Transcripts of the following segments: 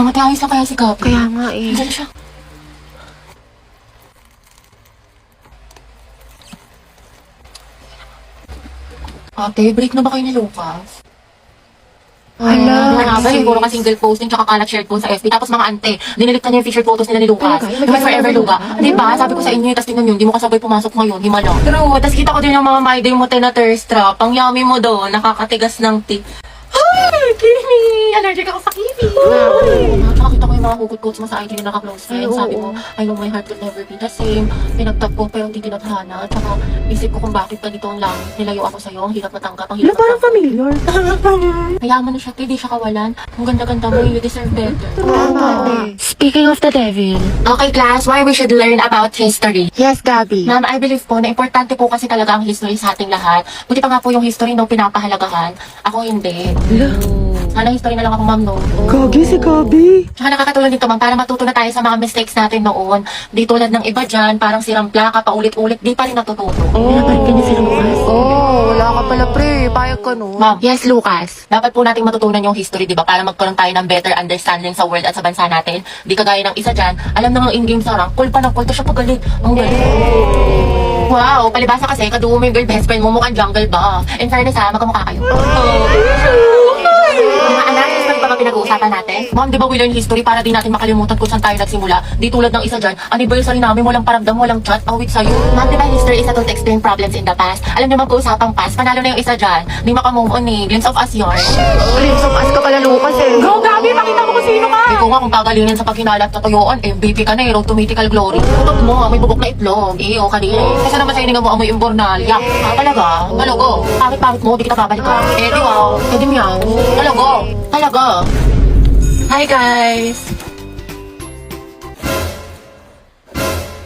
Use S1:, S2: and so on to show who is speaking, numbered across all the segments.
S1: Mga tayos lang kaya si Gabi.
S2: Kaya nga eh.
S1: Diyan siya. Ate, break na ba kayo ni Lucas?
S2: Hala,
S1: Nga ba,
S2: sis.
S1: puro ka single posting tsaka kalat shared po sa FB. Tapos mga ante, dinilig na niya yung featured photos nila ni Lucas.
S2: Talaga?
S1: Yung may forever Luga. Di ba? Sabi ko sa inyo, tapos tingnan yun, di mo kasabay pumasok ngayon, himala. True, tapos kita ko din yung mga My Day mo na thirst trap. Ang yummy mo doon, nakakatigas ng tea. Ay, Kimi! Allergic ako sa kiwi! Tsaka kita ko yung mga hugot-hugot mo sa IG na naka-close friends.
S2: Ay,
S1: Sabi
S2: oo.
S1: mo, I know my heart will never be the same. Pinagtagpo pero hindi tinadhana. Tsaka isip ko kung bakit ganito ang langit. Nilayo ako sa'yo, ang hirap matanggap, ang
S2: Hala,
S1: hirap
S2: parang familiar.
S1: Mayaman na siya, hindi siya kawalan. Ang ganda-ganda mo, you deserve better.
S2: Tama eh.
S1: Speaking of the devil. Okay, class, why we should learn about history.
S2: Yes, Gabi.
S1: Ma'am, I believe po na importante po kasi talaga ang history sa ating lahat. Buti pa nga po yung history no pinapahalagahan. Ako hindi. Sana history na lang ako, ma'am, no?
S2: Gagi si Gabi.
S1: Tsaka nakakatulong dito, ma'am, para matuto na tayo sa mga mistakes natin noon. Di tulad ng iba dyan, parang sirang plaka, paulit-ulit, di pa rin natututo.
S2: Wala ka pala pre. Payag ka no.
S1: Ma'am, yes, Lucas. Dapat po nating matutunan yung history, di ba? Para magkaroon tayo ng better understanding sa world at sa bansa natin. Di kagaya ng isa dyan, alam na nga in-game sa rank, cool pa ng cool, to siya pagalit. Ang galing. Wow, palibasa kasi, kadugo mo yung girl best friend mo, mukhang jungle buff. In fairness ha, magkamukha kayo. Mga anak, history pa ba pinag-uusapan natin? Ma'am, di ba we learn history para di natin makalimutan kung saan tayo nagsimula? Di tulad ng isa dyan, anniversary namin, walang paramdam, walang chat, awit sa'yo. Ma'am, di ba history is a tool to explain problems in the past? Alam niyo bang usapang past, panalo na yung isa dyan. Di makamove on eh, glimpse of us yarn.
S2: Glimpse of us ka pala, Lucas eh.
S1: Go, Gabi! Makita mo kung sino ka! Ikaw nga kung pagalingin sa paghinala at tatuyuan, MVP ka na eh, road to mythical glory. Putot mo, may bubok na itlog. Iyo, kanina eh. Kasi naman sa hininga mo amoy imbornal. Yak, talaga? Talago? Pangit-pangit mo, di kita babalikan. Eh, di wow. Eh, di meow. Talago? Talaga? Hi, guys!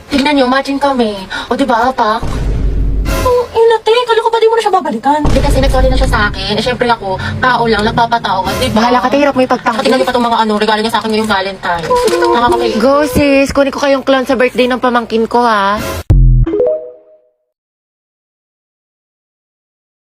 S1: Tignan nyo, imagine kami. O, di ba, Pak? Inate, kala ko ba di mo na siya babalikan? Di kasi nag-sorry na siya sa akin. Eh, syempre ako, tao lang, nagpapatawa, di ba?
S2: Bahala ka, hirap mo
S1: Saka
S2: ipagtanggol.
S1: tingnan niyo pa itong mga regalo niya sa akin ngayong Valentine's. Nakakapay.
S2: Go sis, kunin ko kayong clown sa birthday ng pamangkin ko ha.